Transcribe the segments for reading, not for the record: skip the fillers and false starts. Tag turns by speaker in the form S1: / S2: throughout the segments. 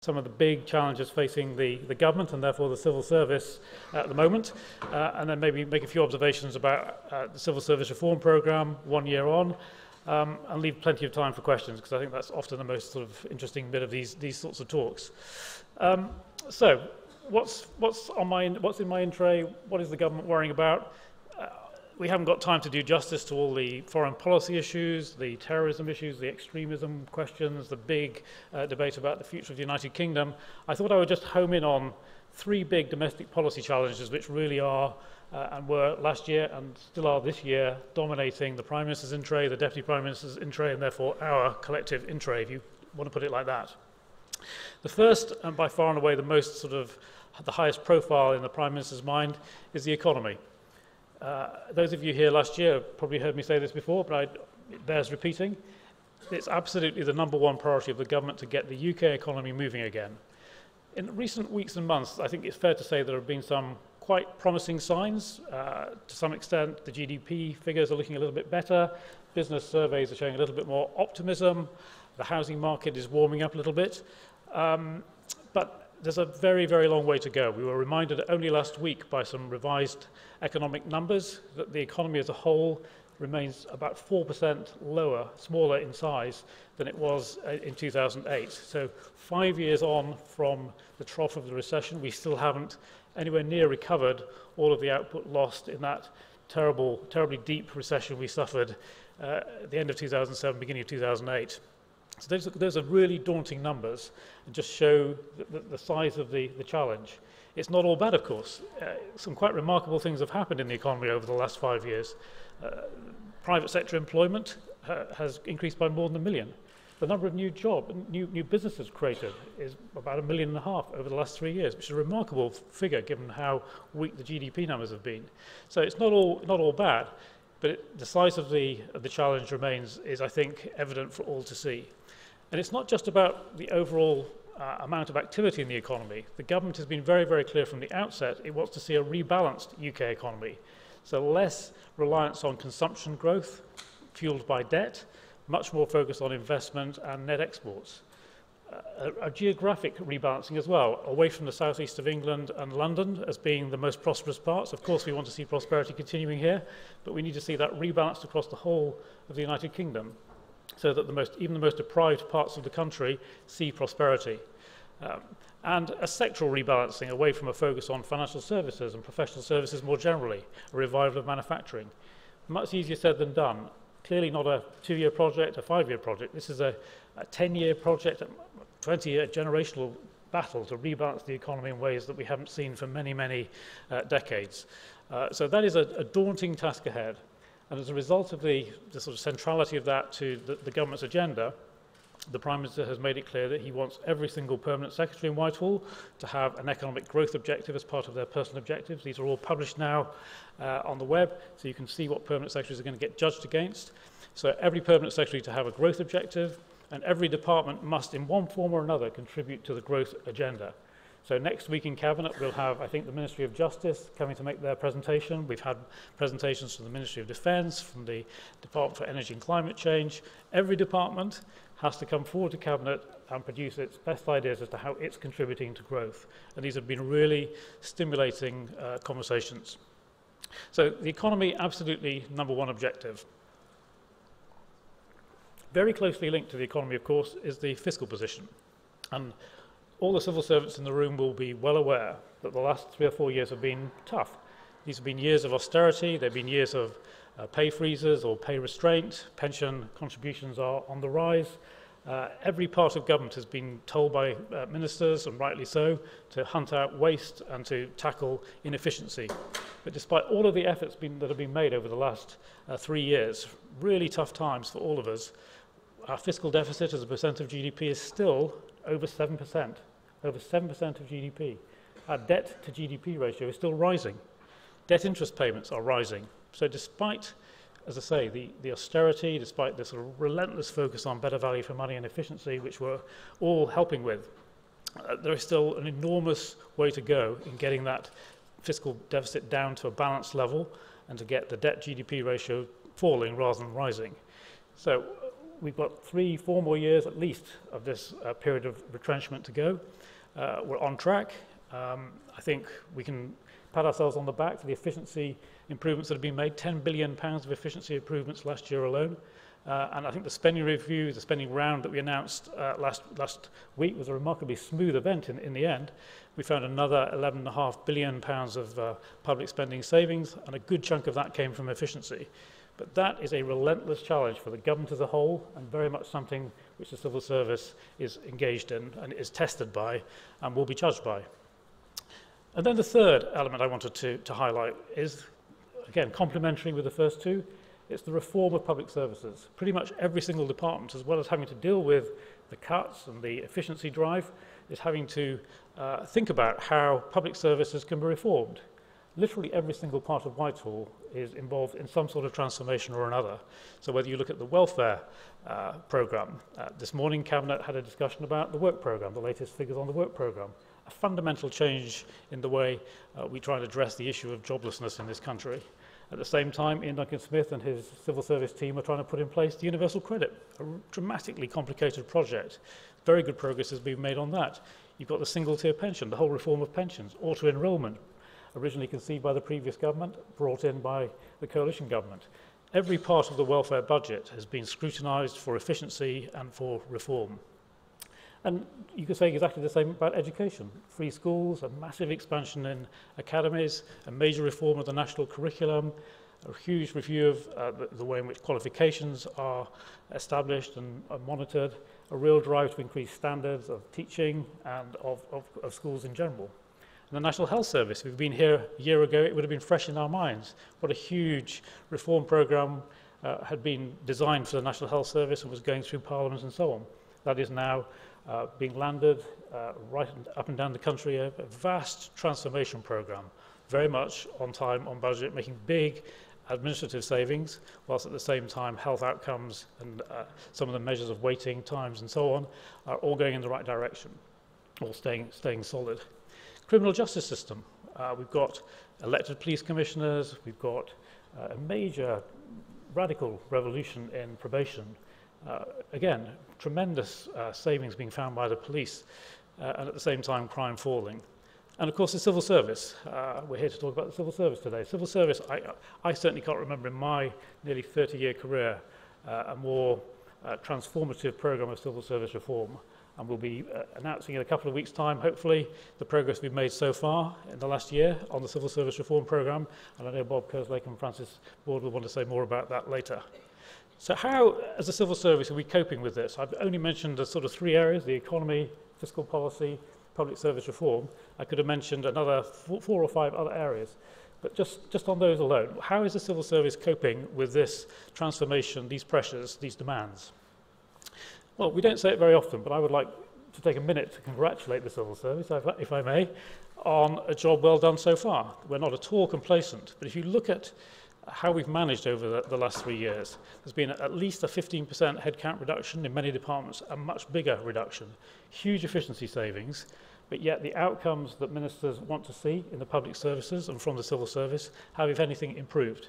S1: some of the big challenges facing the government and therefore the civil service at the moment, and then maybe make a few observations about the civil service reform programme 1 year on, and leave plenty of time for questions, because I think that's often the most sort of interesting bit of these sorts of talks. So what's in my in tray? What is the government worrying about? We haven't got time to do justice to all the foreign policy issues, the terrorism issues, the extremism questions, the big debate about the future of the United Kingdom. I thought I would just home in on 3 big domestic policy challenges which really are and were last year and still are this year dominating the Prime Minister's in tray, the Deputy Prime Minister's in tray, and therefore our collective in tray, if you want to put it like that. The first, and by far and away the most sort of the highest profile in the Prime Minister's mind, is the economy. Those of you here last year probably heard me say this before, but it bears repeating. It's absolutely the #1 priority of the government to get the UK economy moving again. In recent weeks and months, I think it's fair to say there have been some quite promising signs. To some extent, the GDP figures are looking a little bit better. Business surveys are showing a little bit more optimism. The housing market is warming up a little bit. But there's a very, very long way to go. We were reminded only last week by some revised economic numbers that the economy as a whole remains about 4% smaller in size than it was in 2008. So 5 years on from the trough of the recession, we still haven't anywhere near recovered all of the output lost in that terribly deep recession we suffered at the end of 2007, beginning of 2008. So those are really daunting numbers and just show the size of the challenge. It's not all bad, of course. Some quite remarkable things have happened in the economy over the last 5 years. Private sector employment has increased by more than 1 million. The number of new businesses created is about 1.5 million over the last 3 years, which is a remarkable figure given how weak the GDP numbers have been. So it's not all bad, but the size of the challenge is, I think, evident for all to see. And it's not just about the overall amount of activity in the economy. The government has been very, very clear from the outset it wants to see a rebalanced UK economy. So less reliance on consumption growth fueled by debt, much more focus on investment and net exports. A geographic rebalancing as well, away from the southeast of England and London as being the most prosperous parts. Of course, we want to see prosperity continuing here, but we need to see that rebalanced across the whole of the United Kingdom, so that even the most deprived parts of the country see prosperity. And a sectoral rebalancing away from a focus on financial services and professional services more generally, a revival of manufacturing. Much easier said than done. Clearly not a 2-year project, a 5-year project. This is a 10-year project, a 20-year generational battle to rebalance the economy in ways that we haven't seen for many, many decades. So that is a daunting task ahead. And as a result of the sort of centrality of that to the government's agenda, the Prime Minister has made it clear that he wants every single permanent secretary in Whitehall to have an economic growth objective as part of their personal objectives. These are all published now on the web, so you can see what permanent secretaries are going to get judged against. So every permanent secretary to have a growth objective, and every department must, in one form or another, contribute to the growth agenda. So next week in Cabinet, we'll have, I think, the Ministry of Justice coming to make their presentation. We've had presentations from the Ministry of Defence, from the Department for Energy and Climate Change. Every department has to come forward to Cabinet and produce its best ideas as to how it's contributing to growth. And these have been really stimulating conversations. So the economy, absolutely #1 objective. Very closely linked to the economy, of course, is the fiscal position. And all the civil servants in the room will be well aware that the last 3 or 4 years have been tough. These have been years of austerity, they've been years of pay freezes or pay restraint, pension contributions are on the rise. Every part of government has been told by ministers, and rightly so, to hunt out waste and to tackle inefficiency. But despite all of the efforts that have been made over the last 3 years, really tough times for all of us, our fiscal deficit as a percent of GDP is still over 7%, over 7% of GDP. Our debt to GDP ratio is still rising. Debt interest payments are rising. So despite, as I say, the austerity, despite the sort of relentless focus on better value for money and efficiency, which we're all helping with, there is still an enormous way to go in getting that fiscal deficit down to a balanced level and to get the debt GDP ratio falling rather than rising. So we've got 3-4 more years at least of this period of retrenchment to go. We're on track. I think we can pat ourselves on the back for the efficiency improvements that have been made, £10 billion of efficiency improvements last year alone. And I think the spending review, the spending round that we announced last week was a remarkably smooth event in the end. We found another £11.5 billion of public spending savings, and a good chunk of that came from efficiency. But that is a relentless challenge for the government as a whole, and very much something which the civil service is engaged in and is tested by and will be judged by. And then the third element I wanted to highlight is, again, complementary with the first two. It's the reform of public services. Pretty much every single department, as well as having to deal with the cuts and the efficiency drive, is having to think about how public services can be reformed. Literally every single part of Whitehall is involved in some sort of transformation or another. So whether you look at the welfare programme, this morning Cabinet had a discussion about the work programme, the latest figures on the work programme, a fundamental change in the way we try and address the issue of joblessness in this country. At the same time, Ian Duncan-Smith and his civil service team are trying to put in place the universal credit, a dramatically complicated project. Very good progress has been made on that. You've got the single-tier pension, the whole reform of pensions, auto-enrolment, originally conceived by the previous government, brought in by the coalition government. Every part of the welfare budget has been scrutinised for efficiency and for reform. And you could say exactly the same about education. Free schools, a massive expansion in academies, a major reform of the national curriculum, a huge review of the way in which qualifications are established and are monitored, a real drive to increase standards of teaching and of schools in general. And the National Health Service, if we've been here a year ago, it would have been fresh in our minds. What a huge reform programme had been designed for the National Health Service and was going through Parliament and so on. That is now being landed right up and down the country, a vast transformation programme, very much on time, on budget, making big administrative savings, whilst at the same time health outcomes and some of the measures of waiting times and so on are all going in the right direction, all staying solid. Criminal justice system, we've got elected police commissioners, we've got a major radical revolution in probation. Again, tremendous savings being found by the police, and at the same time crime falling. And of course the civil service. We're here to talk about the civil service today. Civil service, I certainly can't remember in my nearly 30-year career a more transformative programme of civil service reform. And we'll be announcing in a couple of weeks' time, hopefully, the progress we've made so far in the last year on the civil service reform programme. And I know Bob Kerslake and Francis Ward will want to say more about that later. So how, as a civil service, are we coping with this? I've only mentioned the sort of three areas: the economy, fiscal policy, public service reform. I could have mentioned another 4 or 5 other areas. But just on those alone, how is the civil service coping with this transformation, these pressures, these demands? Well, we don't say it very often, but I would like to take a minute to congratulate the civil service, if I may, on a job well done so far. We're not at all complacent, but if you look at how we've managed over the last 3 years, there's been at least a 15% headcount reduction in many departments, a much bigger reduction, huge efficiency savings, but yet the outcomes that ministers want to see in the public services and from the civil service have, if anything, improved.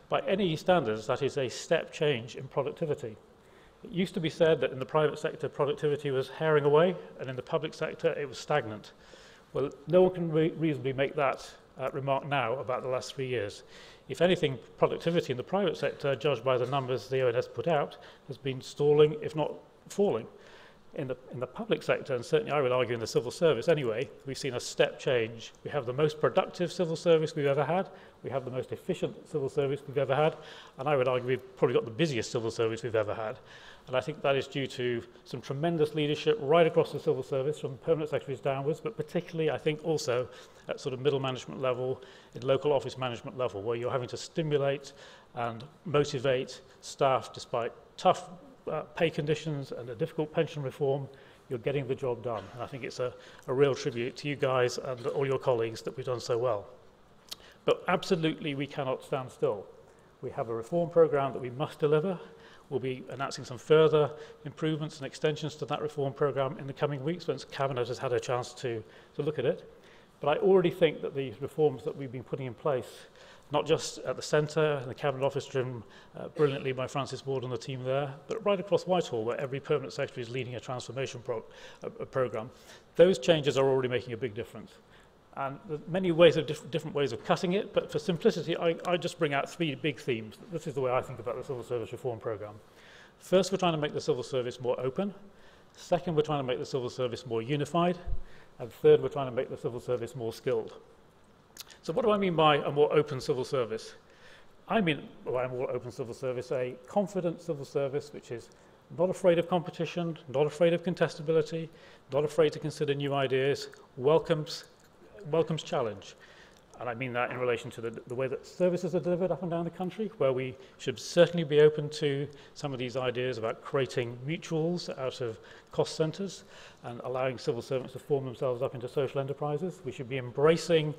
S1: By any standards, that is a step change in productivity. It used to be said that in the private sector productivity was herring away, and in the public sector it was stagnant. Well, no one can reasonably make that remark now about the last 3 years. If anything, productivity in the private sector, judged by the numbers the ONS put out, has been stalling, if not falling. In the public sector, and certainly I would argue in the civil service anyway, we've seen a step change. We have the most productive civil service we've ever had. We have the most efficient civil service we've ever had. And I would argue we've probably got the busiest civil service we've ever had. And I think that is due to some tremendous leadership right across the civil service, from permanent secretaries downwards, but particularly, I think, also at sort of middle management level, in local office management level, where you're having to stimulate and motivate staff despite tough pay conditions and a difficult pension reform. You're getting the job done. And I think it's a real tribute to you guys and all your colleagues that we've done so well. But absolutely, we cannot stand still. We have a reform programme that we must deliver. We'll be announcing some further improvements and extensions to that reform programme in the coming weeks once Cabinet has had a chance to look at it. But I already think that the reforms that we've been putting in place not just at the centre, in the Cabinet Office, driven brilliantly by Francis Ward and the team there, but right across Whitehall, where every permanent secretary is leading a transformation programme. Those changes are already making a big difference. And there's many ways of different ways of cutting it, but for simplicity, I just bring out three big themes. This is the way I think about the Civil Service Reform Programme. First, we're trying to make the civil service more open. Second, we're trying to make the civil service more unified. And third, we're trying to make the civil service more skilled. So what do I mean by a more open civil service? I mean by a more open civil service, a confident civil service which is not afraid of competition, not afraid of contestability, not afraid to consider new ideas, welcomes challenge. And I mean that in relation to the way that services are delivered up and down the country, where we should certainly be open to some of these ideas about creating mutuals out of cost centres and allowing civil servants to form themselves up into social enterprises. We should be embracing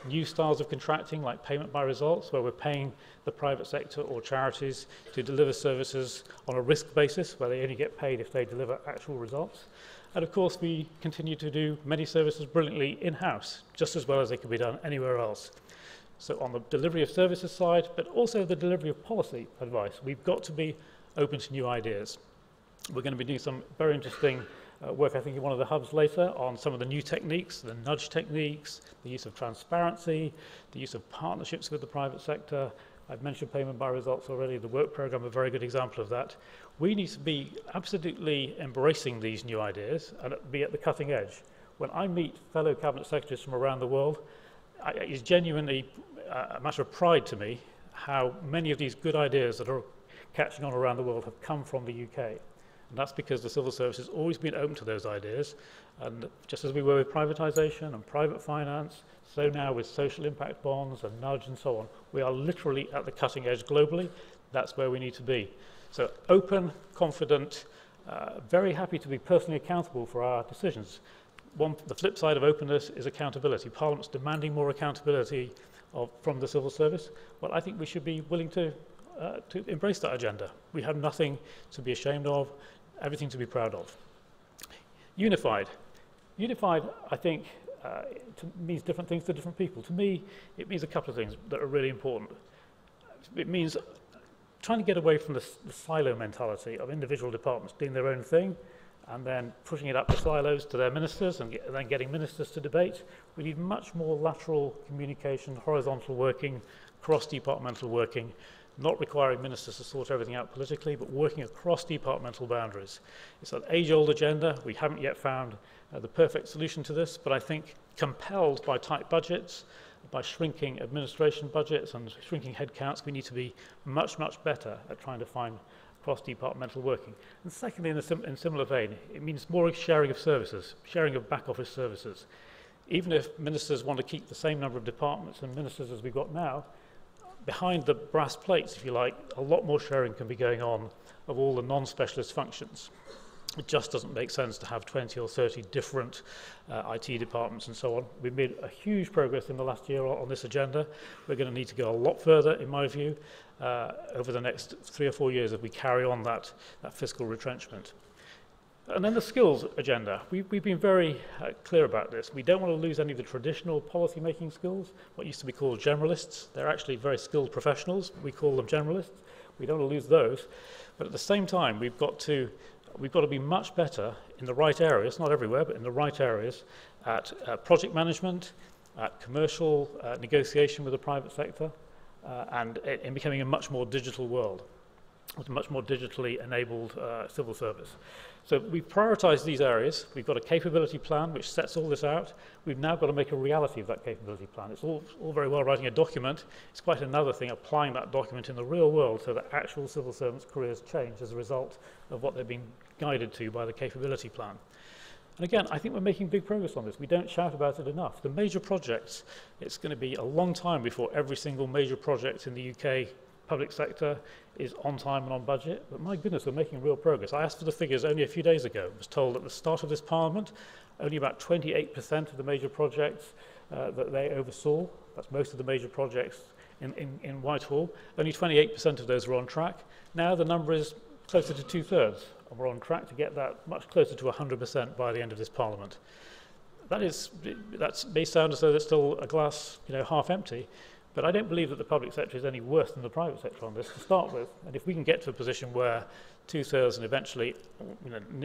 S1: new styles of contracting like payment by results, where we're paying the private sector or charities to deliver services on a risk basis, where they only get paid if they deliver actual results. And of course, we continue to do many services brilliantly in-house, just as well as they can be done anywhere else. So on the delivery of services side, but also the delivery of policy advice, we've got to be open to new ideas. We're going to be doing some very interesting work, I think, in one of the hubs later on some of the new techniques, the nudge techniques, the use of transparency, the use of partnerships with the private sector. I've mentioned payment by results already, the work programme, a very good example of that. We need to be absolutely embracing these new ideas and be at the cutting edge. When I meet fellow cabinet secretaries from around the world, it's genuinely a matter of pride to me how many of these good ideas that are catching on around the world have come from the UK. And that's because the civil service has always been open to those ideas. And just as we were with privatisation and private finance, so now with social impact bonds and nudge and so on, we are literally at the cutting edge globally. That's where we need to be. So open, confident, very happy to be personally accountable for our decisions. The flip side of openness is accountability. Parliament's demanding more accountability from the civil service. Well, I think we should be willing to embrace that agenda. We have nothing to be ashamed of, everything to be proud of. Unified. Unified, I think, means different things to different people. To me, it means a couple of things that are really important. It means trying to get away from the silo mentality of individual departments doing their own thing and then pushing it up the silos to their ministers and then getting ministers to debate. We need much more lateral communication, horizontal working, cross-departmental working, not requiring ministers to sort everything out politically, but working across departmental boundaries. It's an age-old agenda. We haven't yet found the perfect solution to this, but I think compelled by tight budgets, by shrinking administration budgets and shrinking headcounts, we need to be much, much better at trying to find cross-departmental working. And secondly, in similar vein, it means more sharing of services, sharing of back-office services. Even if ministers want to keep the same number of departments and ministers as we've got now, behind the brass plates, if you like, a lot more sharing can be going on of all the non-specialist functions. It just doesn't make sense to have 20 or 30 different IT departments and so on. We've made a huge progress in the last year on this agenda. We're going to need to go a lot further, in my view, over the next 3 or 4 years if we carry on that fiscal retrenchment. And then the skills agenda. We've been very clear about this. We don't want to lose any of the traditional policy-making skills, what used to be called generalists. They're actually very skilled professionals. We call them generalists. We don't want to lose those. But at the same time, we've got to be much better in the right areas, not everywhere, but in the right areas, at project management, at commercial negotiation with the private sector, and in becoming a much more digital world, with a much more digitally enabled civil service. So we've prioritised these areas. We've got a capability plan which sets all this out. We've now got to make a reality of that capability plan. It's all very well writing a document. It's quite another thing applying that document in the real world so that actual civil servants' careers change as a result of what they're being guided to by the capability plan. And again, I think we're making big progress on this. We don't shout about it enough. The major projects, it's going to be a long time before every single major project in the UK public sector is on time and on budget, but my goodness, we're making real progress. I asked for the figures only a few days ago. I was told at the start of this Parliament, only about 28% of the major projects that they oversaw, that's most of the major projects in Whitehall, only 28% of those were on track. Now the number is closer to 2/3, and we're on track to get that much closer to 100% by the end of this Parliament. That may sound as though it's still a glass, half empty, But I don't believe that the public sector is any worse than the private sector on this to start with. And if we can get to a position where 2/3 and eventually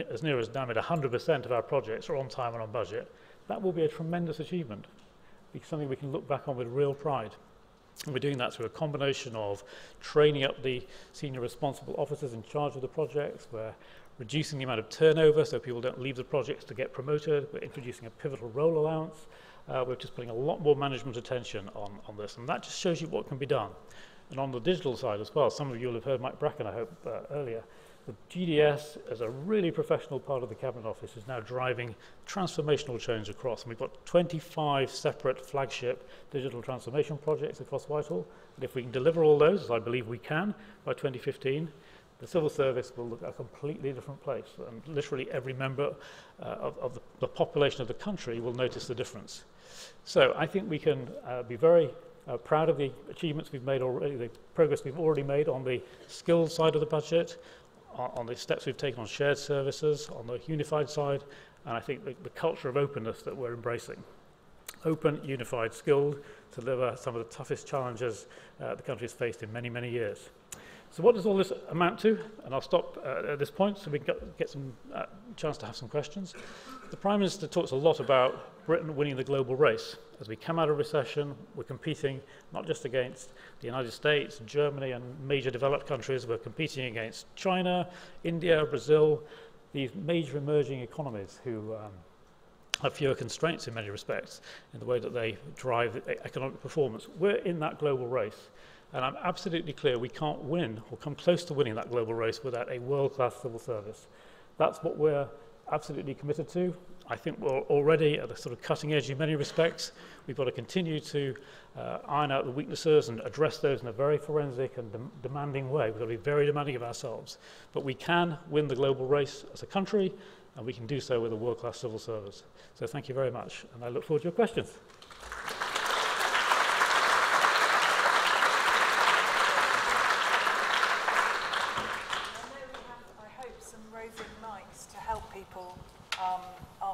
S1: as near as damn it 100% of our projects are on time and on budget, that will be a tremendous achievement. It's something we can look back on with real pride. And we're doing that through a combination of training up the senior responsible officers in charge of the projects. We're reducing the amount of turnover so people don't leave the projects to get promoted. We're introducing a pivotal role allowance. We're just putting a lot more management attention on this, and that just shows you what can be done. And on the digital side as well, some of you will have heard Mike Bracken, I hope, earlier. The GDS, as a really professional part of the Cabinet Office, is now driving transformational change across. And we've got 25 separate flagship digital transformation projects across Whitehall. And if we can deliver all those, as I believe we can, by 2015, the civil service will look at a completely different place. And literally every member of the population of the country will notice the difference. So I think we can be very proud of the achievements we've made already, the progress we've already made on the skills side of the budget, on the steps we've taken on shared services, on the unified side, and I think the culture of openness that we're embracing. Open, unified, skilled to deliver some of the toughest challenges the country has faced in many, many years. So what does all this amount to? And I'll stop at this point so we can get some chance to have some questions. The Prime Minister talks a lot about Britain winning the global race. As we come out of recession, we're competing not just against the United States, Germany and major developed countries, we're competing against China, India, Brazil, these major emerging economies who have fewer constraints in many respects in the way that they drive economic performance. We're in that global race. And I'm absolutely clear we can't win or come close to winning that global race without a world-class civil service. That's what we're absolutely committed to. I think we're already at the sort of cutting edge in many respects. We've got to continue to iron out the weaknesses and address those in a very forensic and demanding way. We've got to be very demanding of ourselves. But we can win the global race as a country, and we can do so with a world-class civil service. So thank you very much, and I look forward to your questions.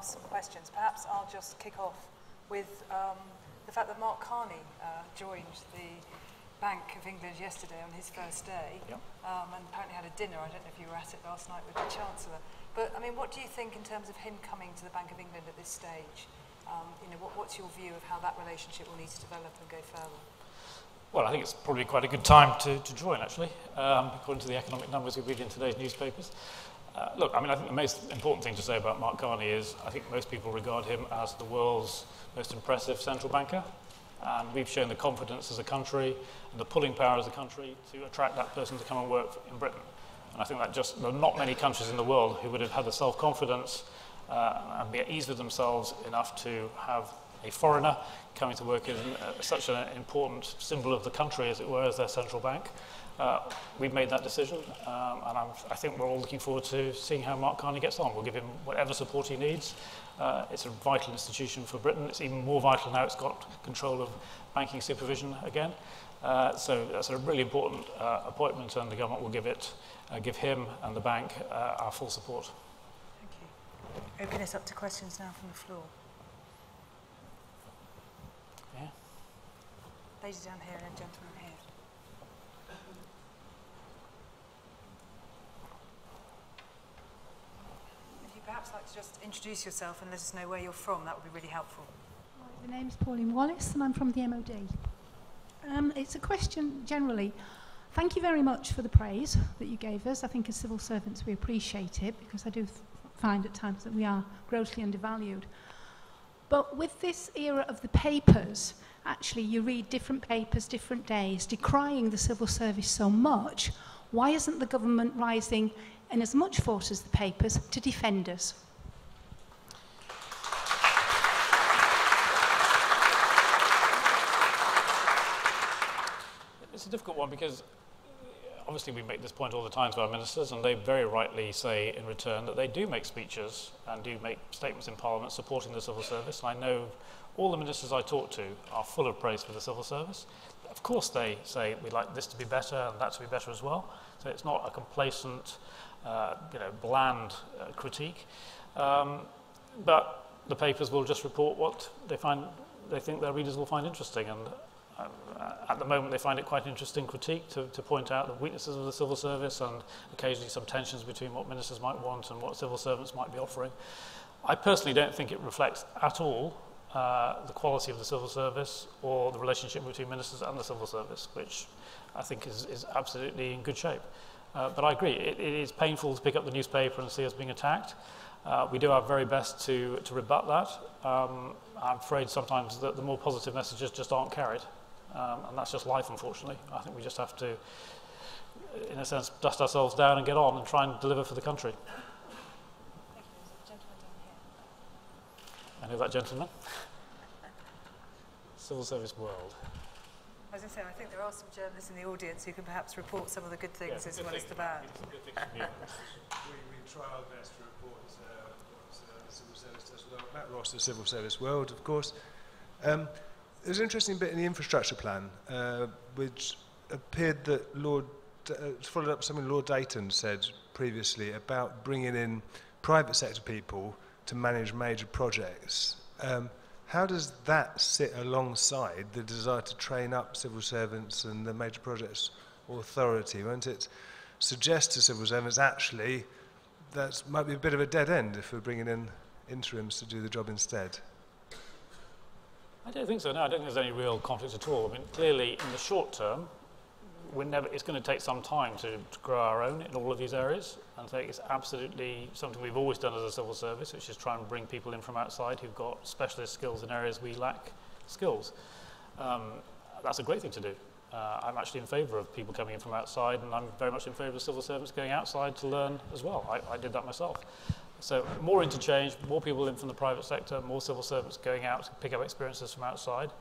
S2: Some questions. Perhaps I'll just kick off with the fact that Mark Carney joined the Bank of England yesterday on his first day, and apparently had a dinner. I don't know if you were at it last night with the Chancellor. But I mean, what do you think in terms of him coming to the Bank of England at this stage? What's your view of how that relationship will need to develop and go further?
S1: Well, I think it's probably quite a good time to join, actually, according to the economic numbers we read in today's newspapers. Look, I mean, I think the most important thing to say about Mark Carney is I think most people regard him as the world's most impressive central banker. And we've shown the confidence as a country and the pulling power as a country to attract that person to come and work in Britain. And I think that there are not many countries in the world who would have had the self-confidence and be at ease with themselves enough to have a foreigner coming to work in such an important symbol of the country, as it were, as their central bank. We've made that decision, and I think we're all looking forward to seeing how Mark Carney gets on. We'll give him whatever support he needs. It's a vital institution for Britain. It's even more vital now it's got control of banking supervision again. So that's a really important appointment, and the government will give him and the bank our full support.
S2: Thank you. Open this up to questions now from the floor.
S1: Yeah.
S2: Lady down here and gentleman here. Perhaps like to just introduce yourself and let us know where you're from. That would be really helpful.
S3: My name's Pauline Wallace and I'm from the MOD. It's a question generally. Thank you very much for the praise that you gave us. I think as civil servants we appreciate it because I do find at times that we are grossly undervalued. But with this era of the papers, actually you read different papers, different days, decrying the civil service so much. Why isn't the government rising in as much force as the papers to defend us?
S1: It's a difficult one because obviously we make this point all the time to our ministers, and they very rightly say in return that they do make speeches and do make statements in Parliament supporting the civil service. And I know all the ministers I talk to are full of praise for the civil service. Of course they say we'd like this to be better and that to be better as well. So it's not a complacent, bland critique. But the papers will just report what they think their readers will find interesting. And At the moment, they find it quite an interesting critique to point out the weaknesses of the civil service and occasionally some tensions between what ministers might want and what civil servants might be offering. I personally don't think it reflects at all the quality of the civil service or the relationship between ministers and the civil service, which I think is absolutely in good shape. But I agree, it is painful to pick up the newspaper and see us being attacked. We do our very best to rebut that. I'm afraid sometimes that the more positive messages just aren't carried. And that's just life, unfortunately. I think we just have to, in a sense, dust ourselves down and get on and try and deliver for the country. And who's that gentleman? Civil Service World.
S2: I was going to say, I think there are some journalists in the audience who can perhaps report some of the good things as well as the bad.
S4: We try our best to report what the civil service does well. Matt Ross, the Civil Service World, of course. There's an interesting bit in the infrastructure plan, which appeared that followed up something Lord Dayton said previously about bringing in private sector people to manage major projects. How does that sit alongside the desire to train up civil servants and the major projects authority? Won't it suggest to civil servants, actually, that might be a bit of a dead end if we're bringing in interims to do the job instead?
S1: I don't think so, no. I don't think there's any real conflict at all. I mean, clearly, in the short term, it's going to take some time to grow our own in all of these areas. And I think it's absolutely something we've always done as a civil service, which is try and bring people in from outside who've got specialist skills in areas we lack skills. That's a great thing to do. I'm actually in favour of people coming in from outside, and I'm very much in favour of civil servants going outside to learn as well. I did that myself. So more interchange, more people in from the private sector, more civil servants going out to pick up experiences from outside.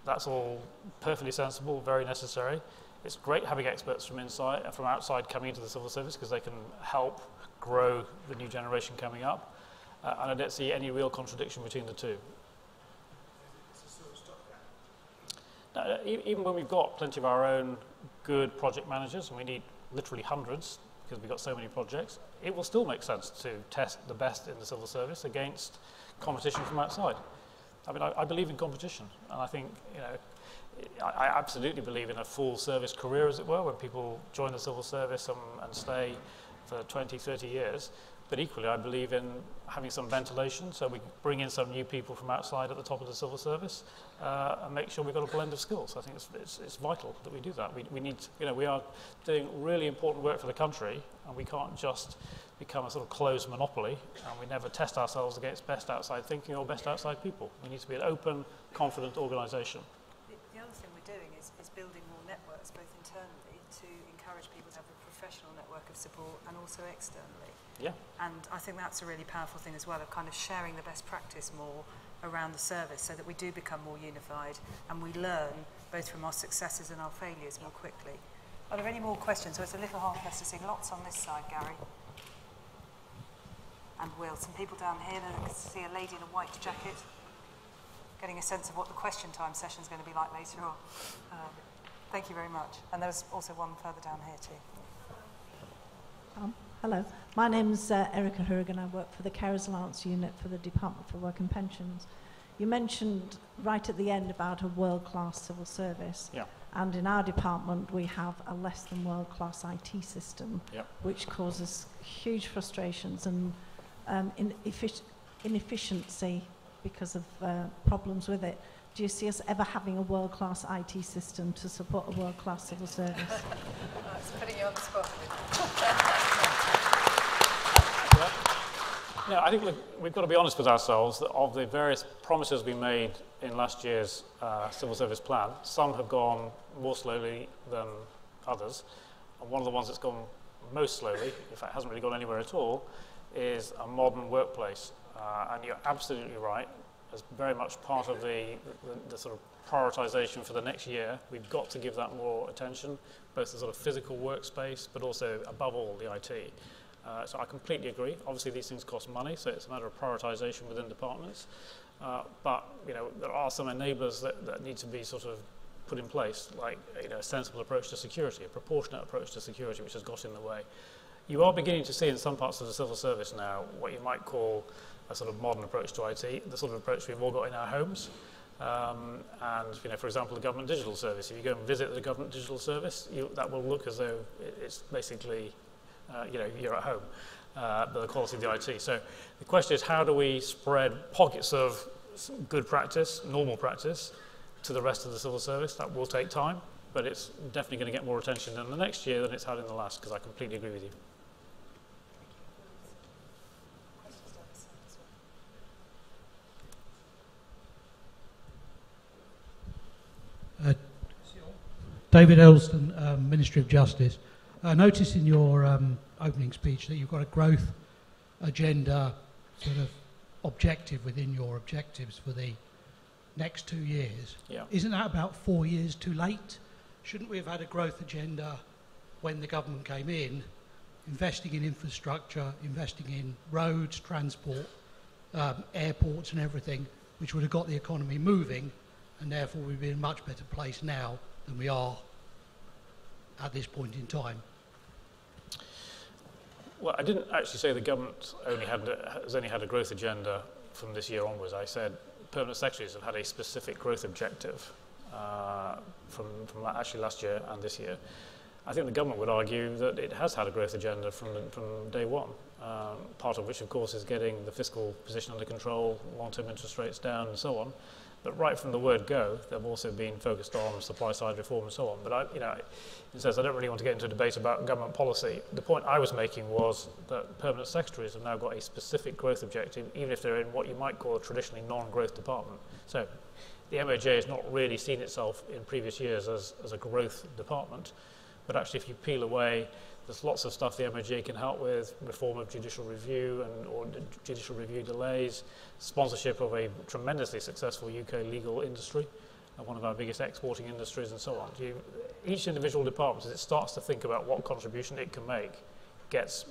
S1: That's all perfectly sensible, very necessary. It's great having experts from outside coming into the civil service because they can help grow the new generation coming up. And I don't see any real contradiction between the two. Now, even when we've got plenty of our own good project managers, and we need literally hundreds because we've got so many projects, it will still make sense to test the best in the civil service against competition from outside. I mean, I believe in competition, and I think, I absolutely believe in a full service career, as it were, when people join the civil service and stay for 20, 30 years. But equally, I believe in having some ventilation, so we bring in some new people from outside at the top of the civil service and make sure we've got a blend of skills. I think it's vital that we do that. We need, we are doing really important work for the country, and we can't just become a sort of closed monopoly, and we never test ourselves against best outside thinking or best outside people. We need to be an open, confident organisation.
S2: The other thing we're doing is building more networks, both internally, to encourage people to have a professional network of support, and also externally.
S1: Yeah.
S2: And I think that's a really powerful thing as well, of kind of sharing the best practice more around the service so that we do become more unified and we learn both from our successes and our failures more quickly. Are there any more questions? So it's a little hard for us to see. Lots on this side, Gary. And Will. Some people down here. I can see a lady in a white jacket. Getting a sense of what the question time session is going to be like later on. Thank you very much. And there's also one further down here too.
S5: Hello, my name's Erica Hurrigan. I work for the Carers Allowance Unit for the Department for Work and Pensions. You mentioned right at the end about a world-class civil service. Yeah. And in our department, we have a less than world-class IT system, which causes huge frustrations and inefficiency because of problems with it. Do you see us ever having a world-class IT system to support a world-class civil service?
S2: It's putting you on the spot.
S1: Yeah, I think we've got to be honest with ourselves that of the various promises we made in last year's civil service plan, some have gone more slowly than others. And one of the ones that's gone most slowly, in fact hasn't really gone anywhere at all, is a modern workplace. And you're absolutely right. As very much part of the sort of prioritisation for the next year, we've got to give that more attention, both the sort of physical workspace, but also, above all, the IT. So I completely agree. Obviously, these things cost money, so it's a matter of prioritisation within departments. But there are some enablers that need to be sort of put in place, like a sensible approach to security, a proportionate approach to security, which has got in the way. You are beginning to see in some parts of the civil service now what you might call a sort of modern approach to IT, the sort of approach we've all got in our homes. And for example, the government digital service. If you go and visit the government digital service, that will look as though it's basically, you're at home. The quality of the IT. So the question is, how do we spread pockets of good practice, normal practice, to the rest of the civil service? That will take time, but it's definitely going to get more attention in the next year than it's had in the last, because I completely agree with you.
S6: David Elston, Ministry of Justice. I noticed in your opening speech that you've got a growth agenda sort of objective within your objectives for the next 2 years.
S1: Yeah.
S6: Isn't that about 4 years too late? Shouldn't we have had a growth agenda when the government came in, investing in infrastructure, investing in roads, transport, airports and everything, which would have got the economy moving, and therefore we'd be in a much better place now than we are at this point in time?
S1: Well, I didn't actually say the government has only had a growth agenda from this year onwards. I said permanent secretaries have had a specific growth objective from actually last year and this year. I think the government would argue that it has had a growth agenda from day one, part of which, of course, is getting the fiscal position under control, long-term interest rates down, and so on. But right from the word go, they've also been focused on supply-side reform and so on. But in a sense, I don't really want to get into a debate about government policy. The point I was making was that permanent secretaries have now got a specific growth objective, even if they're in what you might call a traditionally non-growth department. So the MOJ has not really seen itself in previous years as a growth department. But actually, if you peel away, there's lots of stuff the MOJ can help with, reform of judicial review or judicial review delays, sponsorship of a tremendously successful UK legal industry, one of our biggest exporting industries, and so on. Each individual department, as it starts to think about what contribution it can make, gets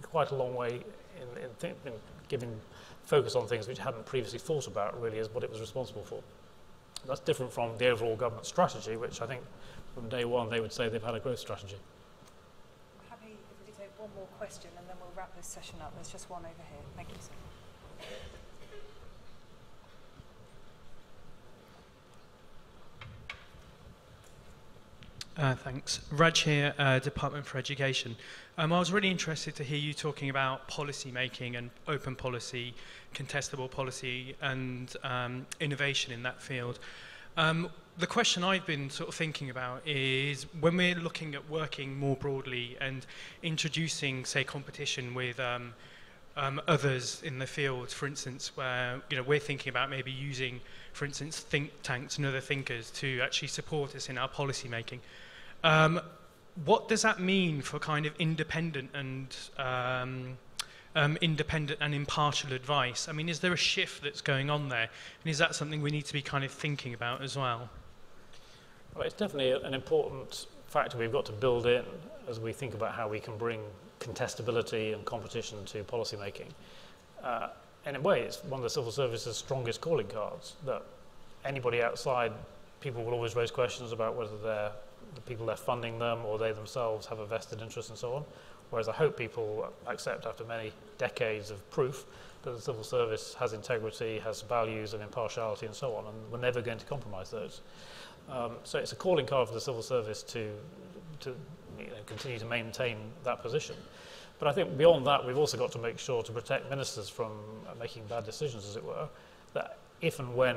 S1: quite a long way in giving focus on things which it hadn't previously thought about really as what it was responsible for. That's different from the overall government strategy, which I think from day one they would say they've had a growth strategy.
S2: Happy if we could take one more question and then we'll wrap this session up. There's just one over here. Thank you, sir.
S7: Thanks. Raj here, Department for Education. I was really interested to hear you talking about policy making and open policy, contestable policy, and innovation in that field. The question I've been sort of thinking about is when we're looking at working more broadly and introducing, say, competition with others in the field, for instance, where we're thinking about maybe using, for instance, think tanks and other thinkers to actually support us in our policy making. What does that mean for kind of independent and impartial advice? I mean, is there a shift that's going on there? And is that something we need to be kind of thinking about as well?
S1: Well, it's definitely an important factor we've got to build in as we think about how we can bring contestability and competition to policy making. In a way, it's one of the civil service's strongest calling cards, that anybody outside, people will always raise questions about whether the people they're funding them or they themselves have a vested interest and so on. Whereas I hope people accept after many decades of proof that the civil service has integrity, has values of impartiality and so on, and we're never going to compromise those. So it's a calling card for the civil service to continue to maintain that position. But I think beyond that, we've also got to make sure to protect ministers from making bad decisions, as it were, that if and when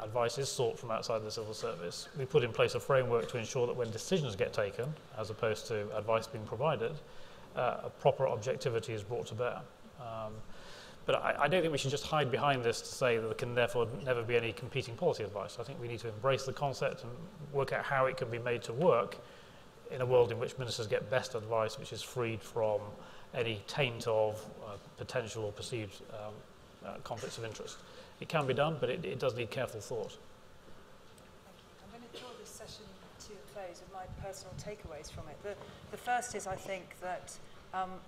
S1: advice is sought from outside the civil service, we put in place a framework to ensure that when decisions get taken, as opposed to advice being provided, a proper objectivity is brought to bear. But I don't think we should just hide behind this to say that there can therefore never be any competing policy advice. I think we need to embrace the concept and work out how it can be made to work in a world in which ministers get best advice, which is freed from any taint of potential or perceived conflicts of interest. It can be done, but it does need careful thought.
S2: Thank you. I'm going to draw this session to a close with my personal takeaways from it. The first is, I think, that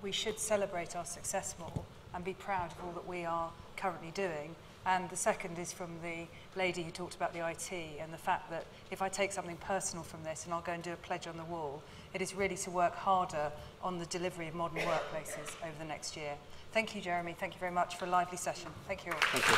S2: we should celebrate our success more and be proud of all that we are currently doing. And the second is from the lady who talked about the IT and the fact that if I take something personal from this and I'll go and do a pledge on the wall, it is really to work harder on the delivery of modern workplaces over the next year. Thank you, Jeremy. Thank you very much for a lively session. Thank you all.
S1: Thank you.